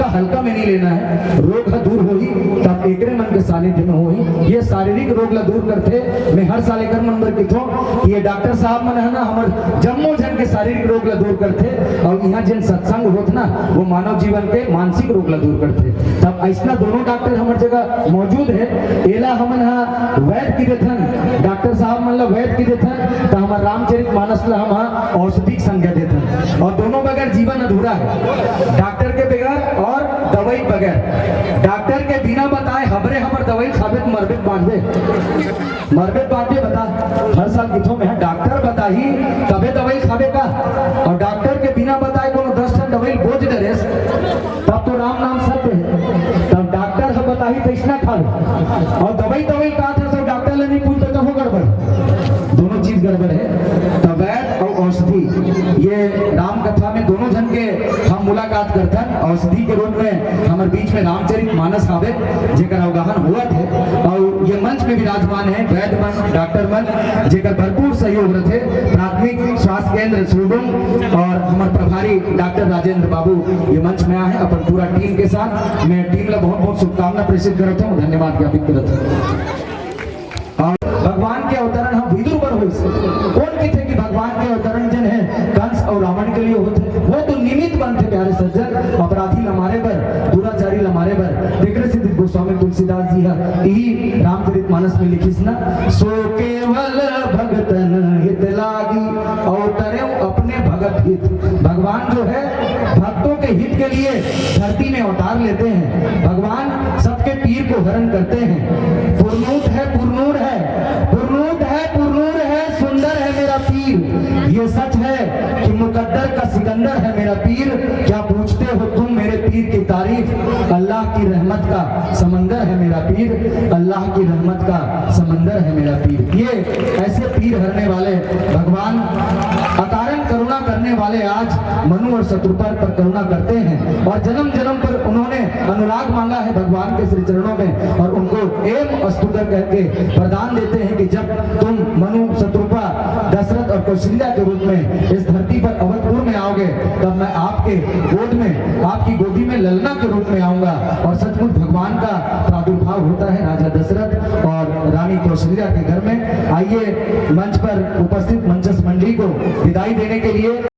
का हल्का में नहीं लेना है। रोग ह दूर होई तब एकरे मन के सानिध्य में होई। ये शारीरिक रोग ला दूर करते। मैं हर साल एक नंबर की थो कि ये डॉक्टर साहब मन है ना हमर जम्मो जन के शारीरिक रोग ला दूर करते और यहाँ जिन सत्संग होत ना वो मानव जीवन के मानसिक रोग ला दूर करते। तब ऐसा दोनों डॉक्टर हमारे जगह मौजूद है। एला हमन हा वैद्य की देथन, डॉक्टर साहब मन ला वैद्य की देथन तो हमार रामचरित मानस ला हम औषधिक संज्ञा देथन। और दोनों बगैर जीवन अधूरा है। डॉक्टर के बगैर और दवाई बगैर। डॉक्टर के बिना बताए हमरे हमर दवाई खाबे तो मरबे बांधे बता। हर साल किथों में है डॉक्टर बताही तबे दवाई खाबे का। और डॉक्टर के बिना बताए कोनो 10 टन दवाई बोझ डरेस तब तो राम नाम सत्य है। तब डॉक्टर है बताही तो इसना खा और दवाई का था सब डॉक्टर ले नहीं पूछते तो हो गड़बड़। दोनों चीज गड़बड़ है। तब वैद्य और औषधि ये राम कथा में दोनों जन के हम मुलाकात करते हैं। औषधि के रूप में हमारे बीच में रामचरित मानस आवे जेकर अवगाहन हुआ थे। और ये मंच में विराजमान है वैद्य मन, डॉक्टर मन जेकर भरपूर सहयोग रहे। प्राथमिक स्वास्थ्य केंद्र सुडुम और हमारे प्रभारी डॉक्टर राजेंद्र बाबू ये मंच में आए अपन पूरा टीम के साथ। मैं टीम ला बहुत बहुत शुभकामना प्रेषित करता हूँ, धन्यवाद ज्ञापित करता हूँ। भगवान के अवतरण हम विदुर पर हुई से कौन कहते कि भगवान के अवतरण जन है कंस और रावण के लिए होते। वो तो निमित्त बनते प्यारे सज्जन। अपराधी लमारे पर, दुराचारी लमारे पर। देख रहे सिद्ध गोस्वामी तुलसीदास जी है यही रामचरित मानस में लिखी ना, सो केवल भगतन हित लागी अवतरे अपने भगत हित। भगवान जो है भक्तों के हित के लिए धरती में अवतार लेते हैं। भगवान सबके पीर को हरण करते हैं। पुरनूत है पुरनूर है, पुरनूत है पुरनूर है, सुंदर है मेरा पीर। ये सच है कि मुकद्दर का सिकंदर है मेरा पीर। क्या पूछते हो तुम मेरे पीर की तारीफ। अल्लाह की रहमत का समंदर है मेरा पीर, अल्लाह की रहमत का समंदर है मेरा पीर। ये ऐसे पीर हरने वाले भगवान अकारण करुणा करने वाले आज मनु और शत्रुपा पर करुणा करते हैं। और जन्म जन्म पर उन्होंने अनुराग मांगा है भगवान के श्री चरणों में। और उनको एवं अस्तुतर करके वरदान देते हैं कि जब तुम मनु, शत्रुपा, दशरथ और कौशल्या के रूप में इस धरती पर अवधपुर में आओगे तब मैं आपके गोद में, आपकी गोदी में ललना के रूप में आऊंगा। और सचमुच भगवान का प्रादुर्भाव होता है राजा दशरथ और रानी कौशल्या के घर में। आइए मंच पर उपस्थित मंचस मंडली को विदाई देने के लिए